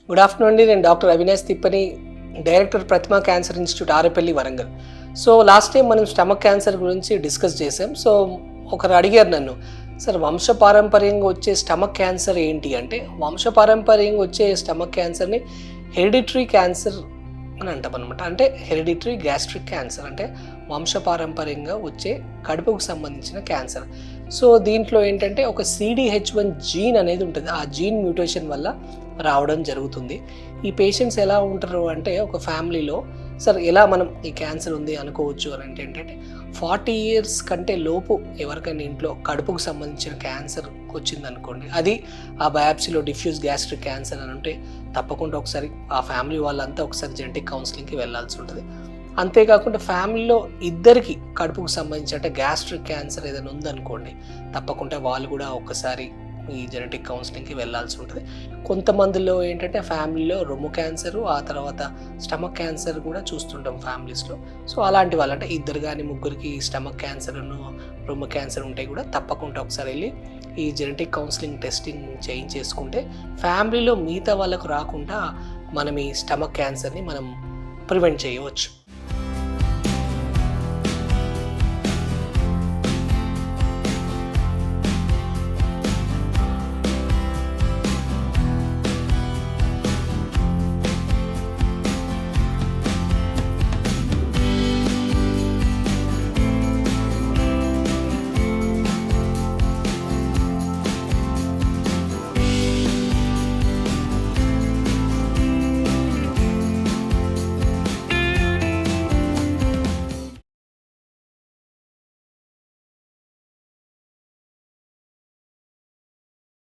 Good afternoon అండి. నేను doctor Avinash Tippani, director Pratima cancer institute, Arepalli, Warangal. So last time మనం స్టమక్ క్యాన్సర్ గురించి డిస్కస్ చేసాం. సో ఒకరు అడిగారు నన్ను, సార్ వంశపారంపర్యంగా వచ్చే స్టమక్ క్యాన్సర్ ఏంటి అంటే, వంశపారంపర్యంగా వచ్చే స్టమక్ క్యాన్సర్ని హెరిడిటరీ క్యాన్సర్ అని అంటాం అనమాట. అంటే హెరిడిటరీ గ్యాస్ట్రిక్ క్యాన్సర్ అంటే వంశపారంపర్యంగా వచ్చే కడుపుకు సంబంధించిన క్యాన్సర్. సో దీంట్లో ఏంటంటే ఒక CDH1 జీన్ అనేది ఉంటుంది. ఆ జీన్ మ్యూటేషన్ వల్ల రావడం జరుగుతుంది. ఈ పేషెంట్స్ ఎలా ఉంటారు అంటే, ఒక ఫ్యామిలీలో సార్ ఎలా మనం ఈ క్యాన్సర్ ఉంది అనుకోవచ్చు అని అంటే ఏంటంటే, 40 years కంటే లోపు ఎవరికైనా ఇంట్లో కడుపుకు సంబంధించిన క్యాన్సర్ వచ్చిందనుకోండి, అది ఆ బయాప్సీలో డిఫ్యూజ్ గ్యాస్ట్రిక్ క్యాన్సర్ అని ఉంటే తప్పకుండా ఒకసారి ఆ ఫ్యామిలీ వాళ్ళంతా ఒకసారి జెనెటిక్ కౌన్సిలింగ్కి వెళ్ళాల్సి ఉంటుంది. అంతేకాకుండా ఫ్యామిలీలో ఇద్దరికి కడుపుకు సంబంధించి అంటే గ్యాస్ట్రిక్ క్యాన్సర్ ఏదైనా ఉందనుకోండి, తప్పకుండా వాళ్ళు కూడా ఒకసారి ఈ జెనెటిక్ కౌన్సిలింగ్కి వెళ్ళాల్సి ఉంటుంది. కొంతమందిలో ఏంటంటే ఫ్యామిలీలో రొమ్ము క్యాన్సరు, ఆ తర్వాత స్టమక్ క్యాన్సర్ కూడా చూస్తుంటాం ఫ్యామిలీస్లో. సో అలాంటి వాళ్ళు అంటే ఇద్దరు కానీ ముగ్గురికి స్టమక్ క్యాన్సర్ను రొమ్ము క్యాన్సర్ ఉంటే కూడా తప్పకుండా ఒకసారి వెళ్ళి ఈ జెనెటిక్ కౌన్సిలింగ్ టెస్టింగ్ చేయించేసుకుంటే ఫ్యామిలీలో మిగతా వాళ్ళకు రాకుండా మనం ఈ స్టమక్ క్యాన్సర్ని మనం ప్రివెంట్ చేయవచ్చు.